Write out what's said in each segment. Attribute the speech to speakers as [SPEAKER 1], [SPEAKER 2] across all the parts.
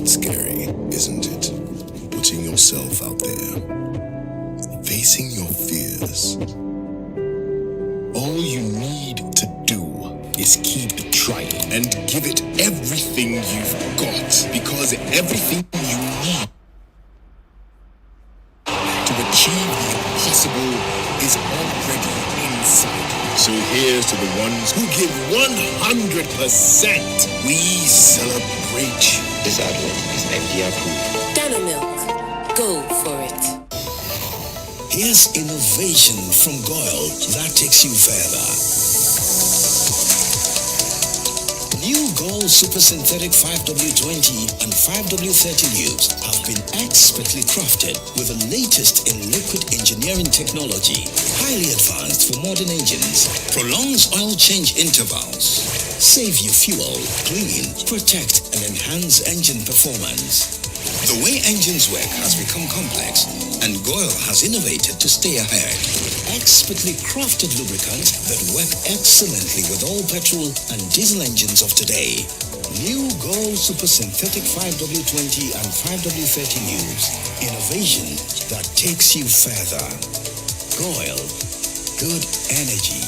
[SPEAKER 1] It's scary, isn't it? Putting yourself out there, facing your fears. All you need to do is keep trying and give it everything you've got, because everything you need to achieve the impossible is already inside. So here's to the ones who give 100%. We celebrate you.
[SPEAKER 2] This advert is FDA approved.
[SPEAKER 3] Ghana Milk. Go for it.
[SPEAKER 4] Here's innovation from Goyle that takes you further. New Goyle Super Synthetic 5W20 and 5W30 lubes have been expertly crafted with the latest in liquid engineering technology, highly advanced for modern engines, prolongs oil change intervals, save you fuel, clean, protect, and enhance engine performance. The way engines work has become complex, and Goyle has innovated to stay ahead. Expertly crafted lubricants that work excellently with all petrol and diesel engines of today. New Goyle Super Synthetic 5W20 and 5W30 lubes. Innovation that takes you further. Goyle. Good energy.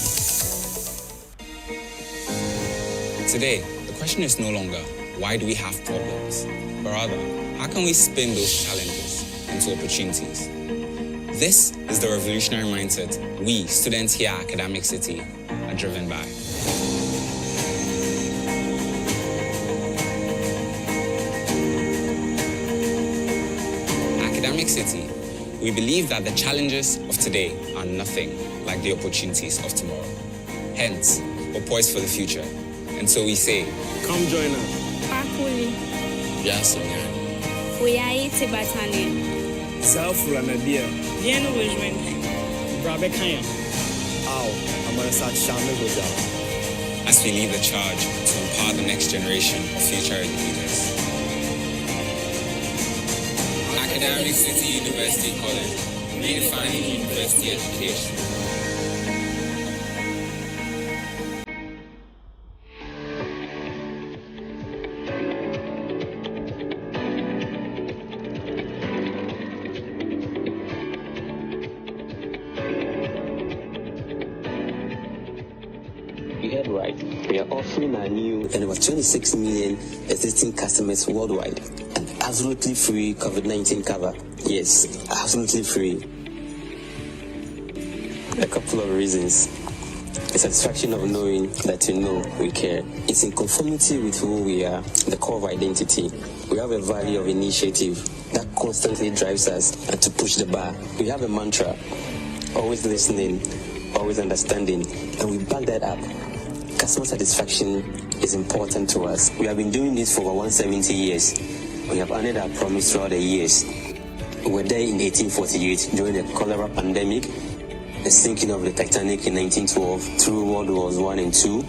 [SPEAKER 5] Today, the question is no longer, why do we have problems? But rather, how can we spin those challenges into opportunities? This is the revolutionary mindset we, students here at Academic City, are driven by. Academic City, we believe that the challenges of today are nothing like the opportunities of tomorrow. Hence, we're poised for the future. And so we say,
[SPEAKER 6] come join us.
[SPEAKER 7] Pakuli.
[SPEAKER 5] Yes,
[SPEAKER 7] We are eating Batani.
[SPEAKER 6] Self-Ranadia.
[SPEAKER 7] Diana Wijman.
[SPEAKER 6] Brabe Kaya. Ow, I'm going to start Shaman Hotel.
[SPEAKER 5] as we lead the charge to empower the next generation of future leaders. Academic City University College, redefining university education.
[SPEAKER 2] You heard right. We are offering our new and over 26 million existing customers worldwide an absolutely free COVID-19 cover. Yes, absolutely free. A couple of reasons. The satisfaction of knowing that you know we care. It's in conformity with who we are, the core of identity. We have a value of initiative that constantly drives us and to push the bar. We have a mantra, always listening, always understanding, and we back that up. Customer satisfaction is important to us. We have been doing this for over 170 years. We have honored our promise throughout the years. We were there in 1848 during the cholera pandemic, the sinking of the Titanic in 1912 through World Wars I and II,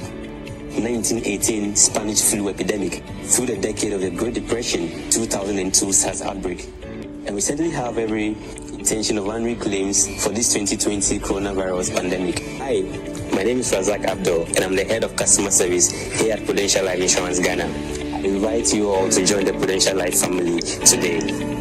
[SPEAKER 2] 1918 Spanish flu epidemic, through the decade of the Great Depression, 2002 SARS outbreak. And we certainly have every intention of honoring claims for this 2020 coronavirus pandemic. Hi, my name is Razak Abdul, and I'm the head of customer service here at Prudential Life Insurance Ghana. I invite you all to join the Prudential Life family today.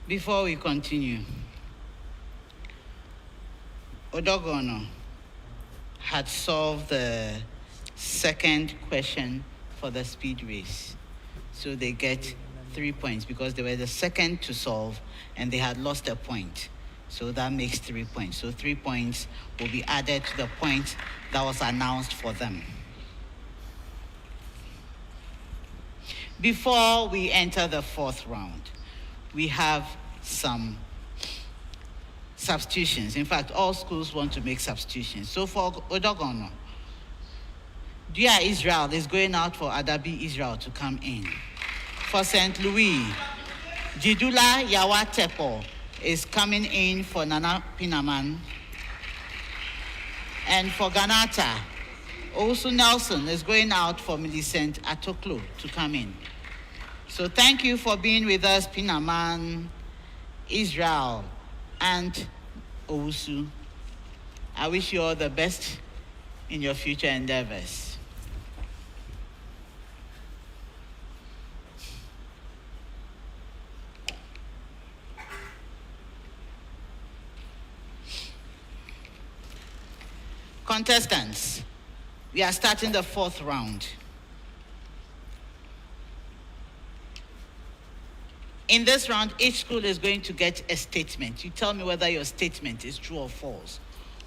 [SPEAKER 8] Before we continue, Odorgonno had solved the second question for the speed race. So they get 3 points because they were the second to solve and they had lost a point. So that makes 3 points. So 3 points will be added to the point that was announced for them. Before we enter the fourth round, we have some substitutions. In fact, all schools want to make substitutions. So for Odorgonno, Dear Israel is going out for Adabi Israel to come in. For St. Louis, Jidula Yawa Tepo is coming in for Nana Pinaman. And for Ghanata, also Nelson is going out for Millicent Atoklo to come in. So thank you for being with us, Pinaman, Israel, and Owusu. I wish you all the best in your future endeavors. Contestants, we are starting the fourth round. In this round, each school is going to get a statement. You tell me whether your statement is true or false.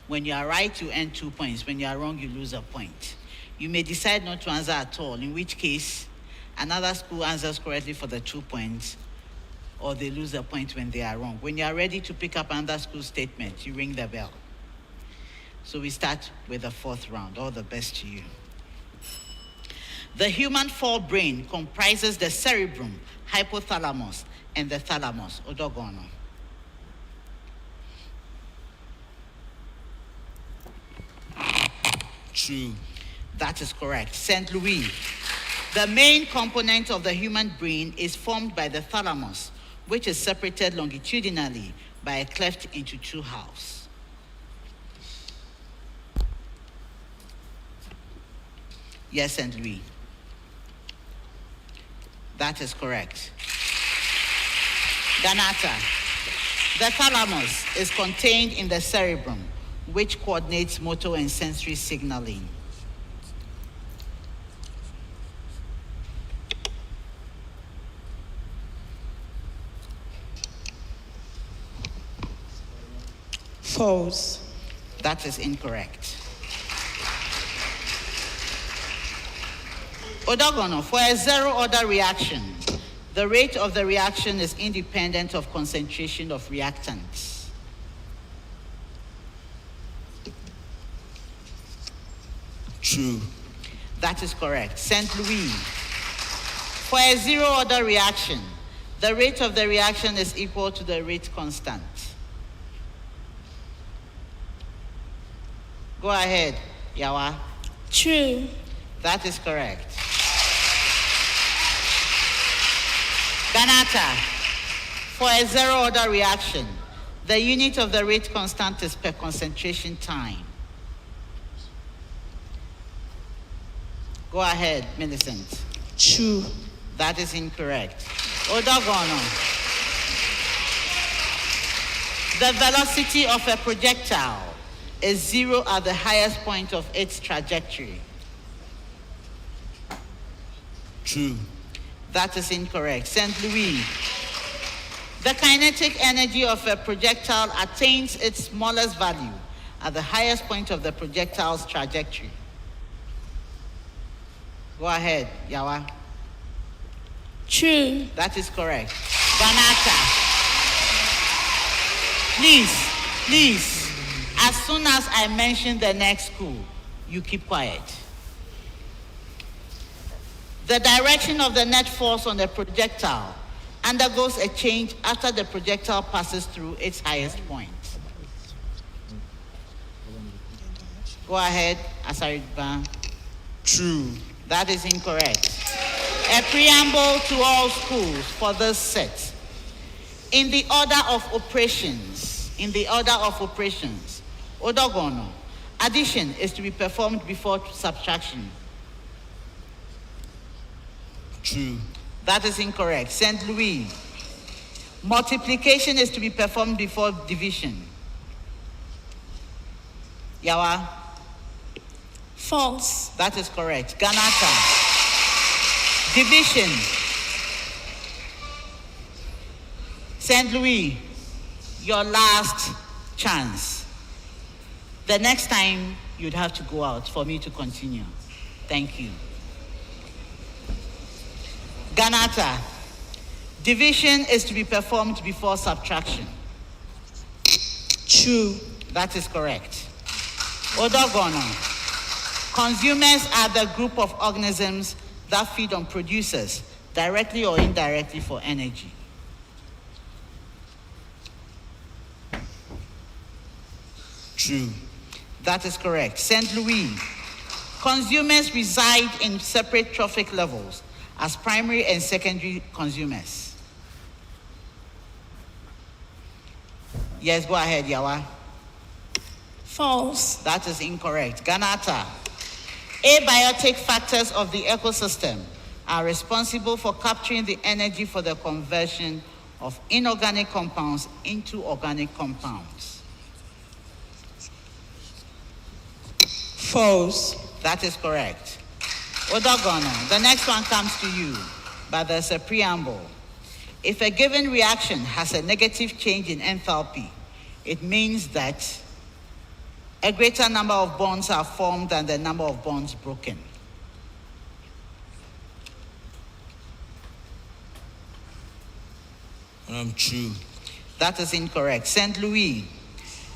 [SPEAKER 8] When you are right, you earn 2 points. When you are wrong, you lose a point. You may decide not to answer at all, in which case, another school answers correctly for the 2 points, or they lose a point when they are wrong. When you are ready to pick up another school statement, you ring the bell. So we start with the fourth round. All the best to you. The human forebrain comprises the cerebrum, hypothalamus, and the thalamus. Odorgonno.
[SPEAKER 1] True.
[SPEAKER 8] That is correct. St. Louis. The main component of the human brain is formed by the thalamus, which is separated longitudinally by a cleft into 2 halves. Yes, St. Louis. That is correct. Ghanata. The thalamus is contained in the cerebrum, which coordinates motor and sensory signaling.
[SPEAKER 9] False.
[SPEAKER 8] That is incorrect. Odorgonno, for a zero-order reaction, the rate of the reaction is independent of concentration of reactants.
[SPEAKER 1] True.
[SPEAKER 8] That is correct. St. Louis, for a zero-order reaction, the rate of the reaction is equal to the rate constant. Go ahead, Yawa.
[SPEAKER 7] True.
[SPEAKER 8] That is correct. Ghanata, for a zero-order reaction, the unit of the rate constant is per concentration time. Go ahead, Millicent.
[SPEAKER 9] True.
[SPEAKER 8] That is incorrect. Odorgonno, the velocity of a projectile is 0 at the highest point of its trajectory.
[SPEAKER 1] True.
[SPEAKER 8] That is incorrect. St. Louis, the kinetic energy of a projectile attains its smallest value at the highest point of the projectile's trajectory. Go ahead, Yawa.
[SPEAKER 7] True.
[SPEAKER 8] That is correct. Ghanata, please, as soon as I mention the next school, you keep quiet. The direction of the net force on the projectile undergoes a change after the projectile passes through its highest point. Go ahead, Asariba.
[SPEAKER 1] True.
[SPEAKER 8] That is incorrect. A preamble to all schools for this set. In the order of operations, Odorgonno, addition is to be performed before subtraction.
[SPEAKER 1] True.
[SPEAKER 8] That is incorrect. St. Louis, Multiplication is to be performed before division. Yawa?
[SPEAKER 9] False.
[SPEAKER 8] That is correct. Ghanata. Division. St. Louis, your last chance. The next time you'd have to go out for me to continue. Thank you. Ghanata. Division is to be performed before subtraction.
[SPEAKER 9] True.
[SPEAKER 8] That is correct. Odorgonno. Consumers are the group of organisms that feed on producers, directly or indirectly, for energy.
[SPEAKER 6] True.
[SPEAKER 8] That is correct. St. Louis. Consumers reside in separate trophic levels as primary and secondary consumers. Yes, go ahead, Yawa.
[SPEAKER 9] False.
[SPEAKER 8] That is incorrect. Ghanata. Abiotic factors of the ecosystem are responsible for capturing the energy for the conversion of inorganic compounds into organic compounds.
[SPEAKER 9] False.
[SPEAKER 8] That is correct. Odorgonno, the next one comes to you, but there's a preamble. If a given reaction has a negative change in enthalpy, it means that a greater number of bonds are formed than the number of bonds broken.
[SPEAKER 6] True.
[SPEAKER 8] That is incorrect. St. Louis,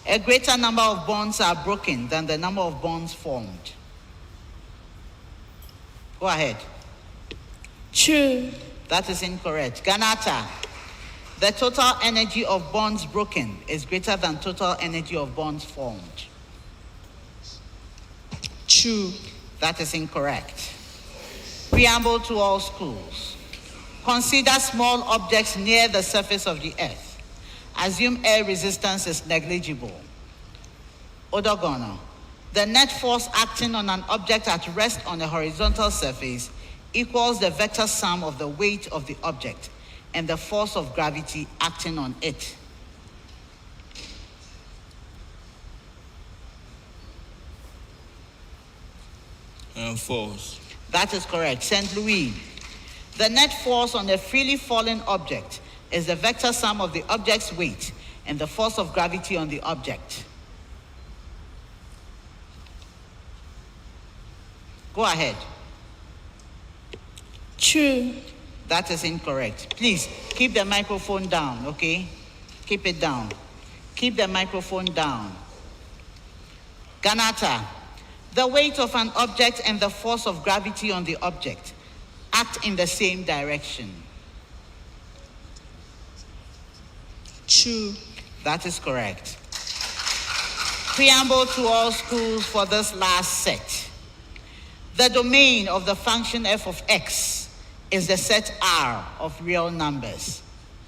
[SPEAKER 8] a greater number of bonds are broken than the number of bonds formed. Go ahead.
[SPEAKER 9] True.
[SPEAKER 8] That is incorrect. Ghanata, the total energy of bonds broken is greater than total energy of bonds formed.
[SPEAKER 9] True.
[SPEAKER 8] That is incorrect. Preamble to all schools. Consider small objects near the surface of the earth. Assume air resistance is negligible. Odorgonno, the net force acting on an object at rest on a horizontal surface equals the vector sum of the weight of the object and the force of gravity acting on it.
[SPEAKER 6] False.
[SPEAKER 8] That is correct. St. Louis, the net force on a freely falling object is the vector sum of the object's weight and the force of gravity on the object. Go ahead.
[SPEAKER 9] True.
[SPEAKER 8] That is incorrect. Please keep the microphone down, okay? Keep it down. Keep the microphone down. Ghanata, the weight of an object and the force of gravity on the object act in the same direction.
[SPEAKER 9] True.
[SPEAKER 8] That is correct. Preamble to all schools for this last set. The domain of the function f of x is the set R of real numbers.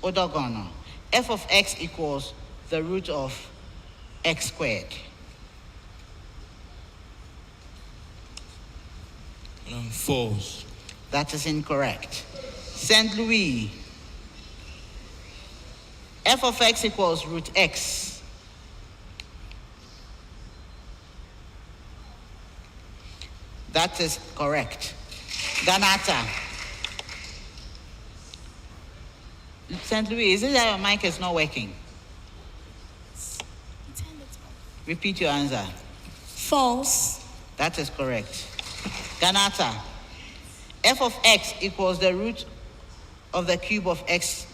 [SPEAKER 8] Odorgonno, f of x equals the root of x squared.
[SPEAKER 6] False.
[SPEAKER 8] That is incorrect. St. Louis, f of x equals root x. That is correct. Ghanata. St. Louis, is it that your mic is not working? Repeat your answer.
[SPEAKER 9] False.
[SPEAKER 8] That is correct. Ghanata, f of x equals the root of the cube of x.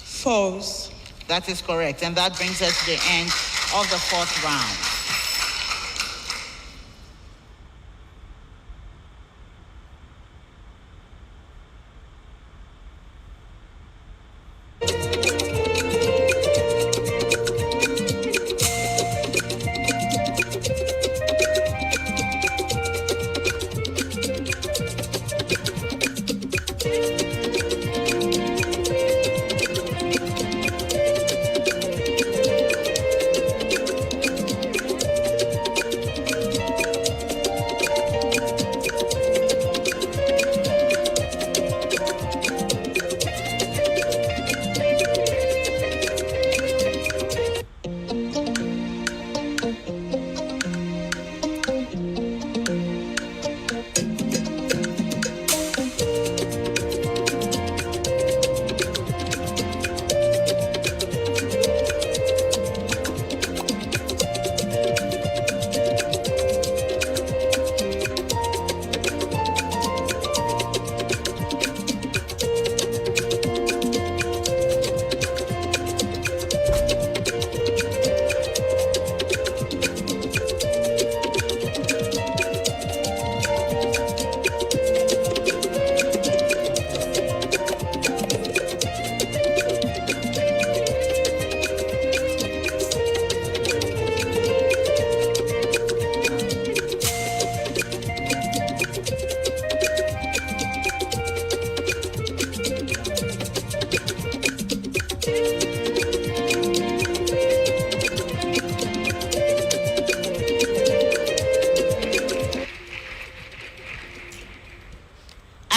[SPEAKER 9] False.
[SPEAKER 8] That is correct. And that brings us to the end of the fourth round.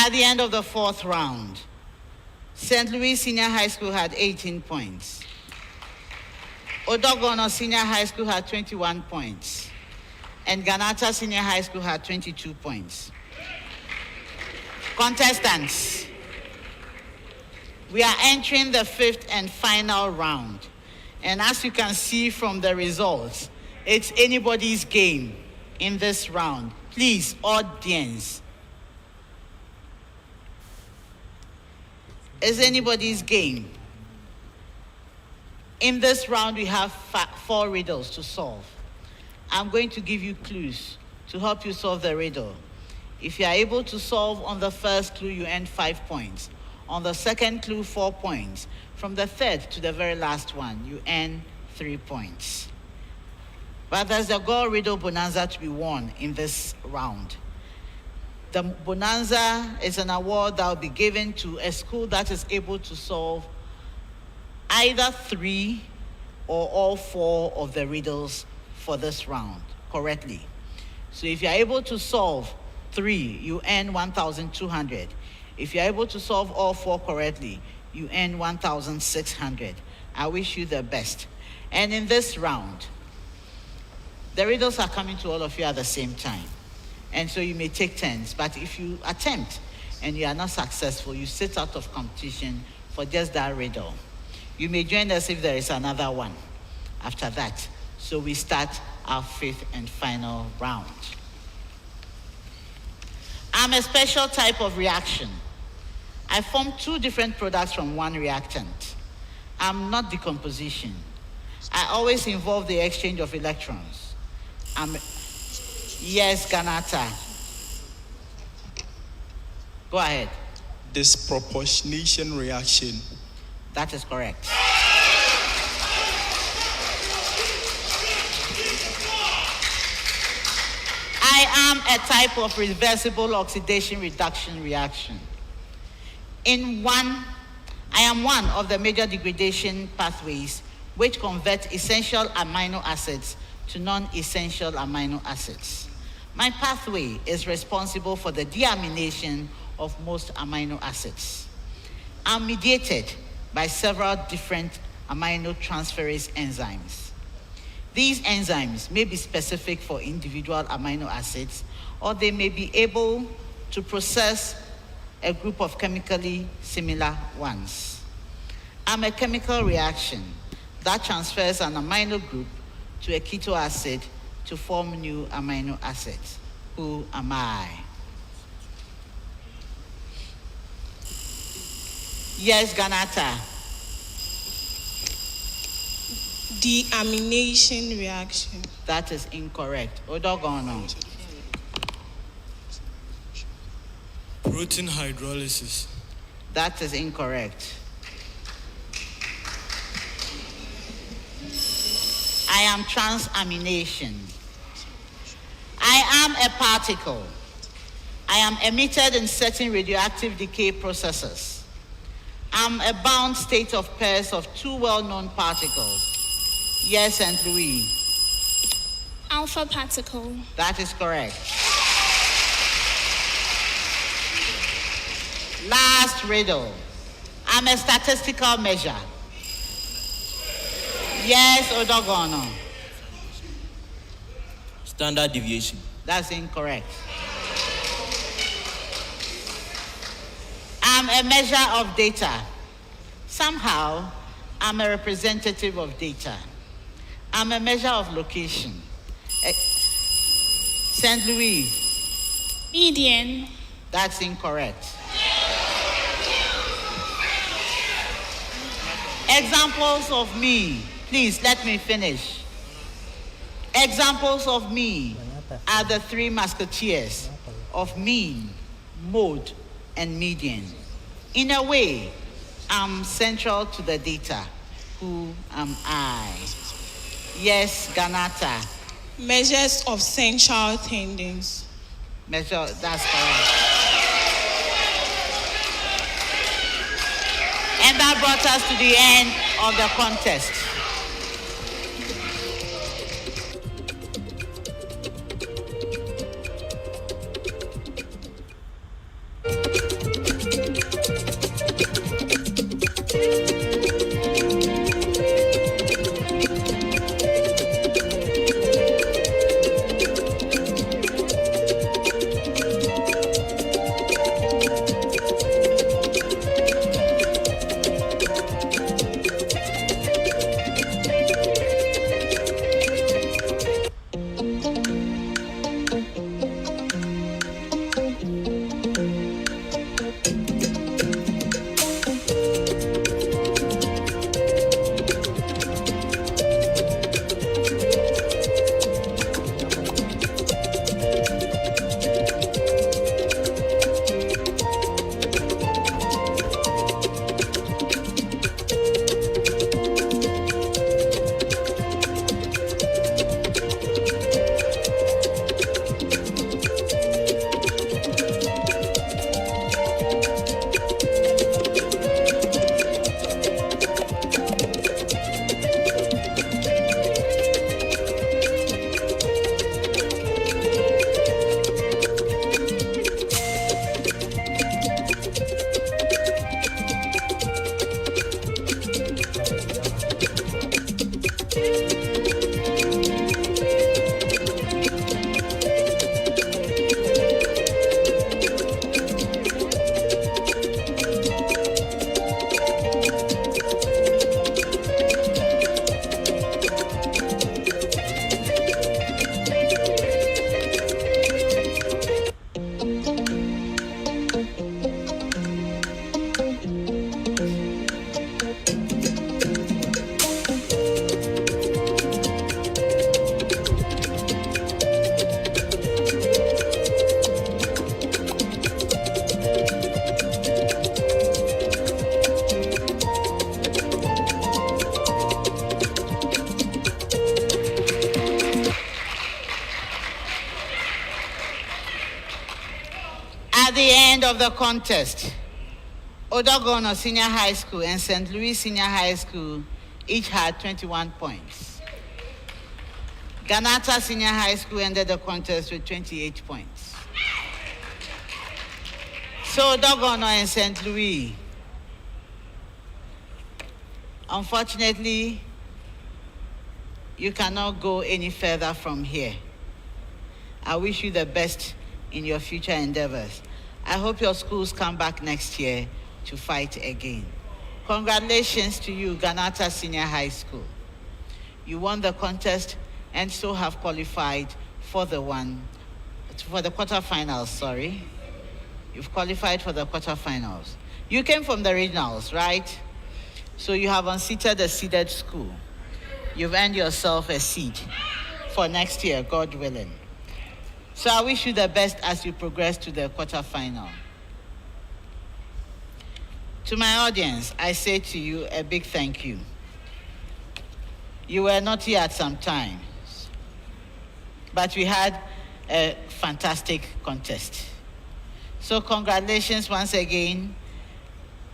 [SPEAKER 8] At the end of the fourth round, St. Louis Senior High School had 18 points. Odorgonno Senior High School had 21 points. And Ghanata Senior High School had 22 points. Contestants, we are entering the fifth and final round. And as you can see from the results, it's anybody's game in this round. Please, audience. It's anybody's game. In this round, we have 4 riddles to solve. I'm going to give you clues to help you solve the riddle. If you are able to solve on the first clue, you earn 5 points. On the second clue, 4 points. From the third to the very last one, you earn 3 points. But there's a gold riddle bonanza to be won in this round. The bonanza is an award that will be given to a school that is able to solve either 3 or all 4 of the riddles for this round correctly. So if you're able to solve 3, you earn 1,200. If you're able to solve all 4 correctly, you earn 1,600. I wish you the best. And in this round, the riddles are coming to all of you at the same time. And so you may take turns, but if you attempt and you are not successful, you sit out of competition for just that riddle. You may join us if there is another one after that. So we start our fifth and final round. I'm a special type of reaction. I form 2 different products from one reactant. I'm not decomposition. I always involve the exchange of electrons. Yes, Ghanata. Go ahead.
[SPEAKER 10] Disproportionation reaction.
[SPEAKER 8] That is correct. I am a type of reversible oxidation reduction reaction. I am one of the major degradation pathways which convert essential amino acids to non-essential amino acids. My pathway is responsible for the deamination of most amino acids. I'm mediated by several different aminotransferase enzymes. These enzymes may be specific for individual amino acids, or they may be able to process a group of chemically similar ones. I'm a chemical reaction that transfers an amino group to a keto acid to form new amino acids. Who am I? Yes, Ghanata.
[SPEAKER 9] Deamination reaction.
[SPEAKER 8] That is incorrect. Odorgonno.
[SPEAKER 6] Protein hydrolysis.
[SPEAKER 8] That is incorrect. I am transamination. I am a particle. I am emitted in certain radioactive decay processes. I'm a bound state of pairs of 2 well-known particles. Yes, St. Louis.
[SPEAKER 9] Alpha particle.
[SPEAKER 8] That is correct. Last riddle. I'm a statistical measure. Yes, Odorgonno.
[SPEAKER 6] Standard deviation.
[SPEAKER 8] That's incorrect. I'm a measure of data. Somehow, I'm a representative of data. I'm a measure of location. St. Louis.
[SPEAKER 9] Median.
[SPEAKER 8] That's incorrect. Examples of me. Please, let me finish. Examples of me are the 3 musketeers of mean, mode, and median. In a way, I'm central to the data. Who am I? Yes, Ghanata.
[SPEAKER 9] Measures of central tendons.
[SPEAKER 8] Measure, that's correct. And that brought us to the end of the contest. At the end of the contest, Odorgonno Senior High School and St. Louis Senior High School each had 21 points. Ghanata Senior High School ended the contest with 28 points. So Odorgonno and St. Louis, unfortunately, you cannot go any further from here. I wish you the best in your future endeavors. I hope your schools come back next year to fight again. Congratulations to you, Ghanata Senior High School. You won the contest and so have qualified for the quarterfinals, sorry. You've qualified for the quarterfinals. You came from the regionals, right? So you have unseated a seeded school. You've earned yourself a seat for next year, God willing. So I wish you the best as you progress to the quarterfinal. To my audience, I say to you a big thank you. You were naughty at some times, but we had a fantastic contest. So congratulations once again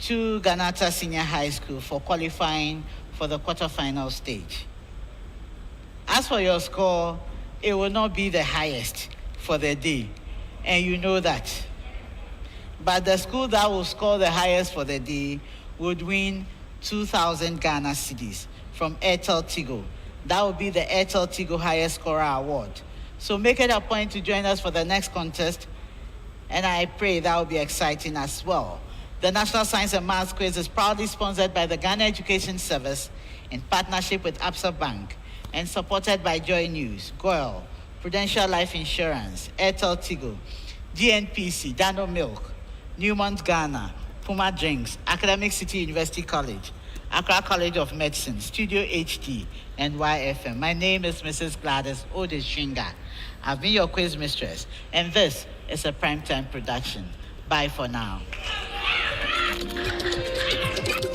[SPEAKER 8] to Ghanata Senior High School for qualifying for the quarterfinal stage. As for your score, it will not be the highest for the day, and you know that. But the school that will score the highest for the day would win 2,000 Ghana cedis from Airtel Tigo. That will be the Airtel Tigo Highest Scorer Award. So make it a point to join us for the next contest, and I pray that will be exciting as well. The National Science and Maths Quiz is proudly sponsored by the Ghana Education Service in partnership with Absa Bank and supported by Joy News, GOIL, Prudential Life Insurance, Airtel Tigo, GNPC, Dano Milk, Newmont Ghana, Puma Drinks, Academic City University College, Accra College of Medicine, Studio HD, and YFM. My name is Mrs. Gladys Odeshinga. I've been your quiz mistress, and this is a primetime production. Bye for now.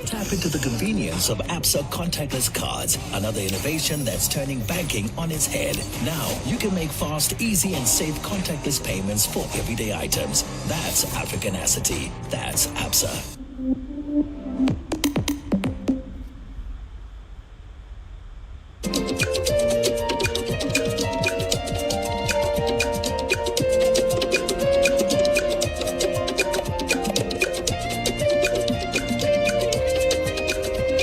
[SPEAKER 4] Tap into the convenience of Absa contactless cards, another innovation that's turning banking on its head. Now, you can make fast, easy, and safe contactless payments for everyday items. That's Africanacity. That's Absa.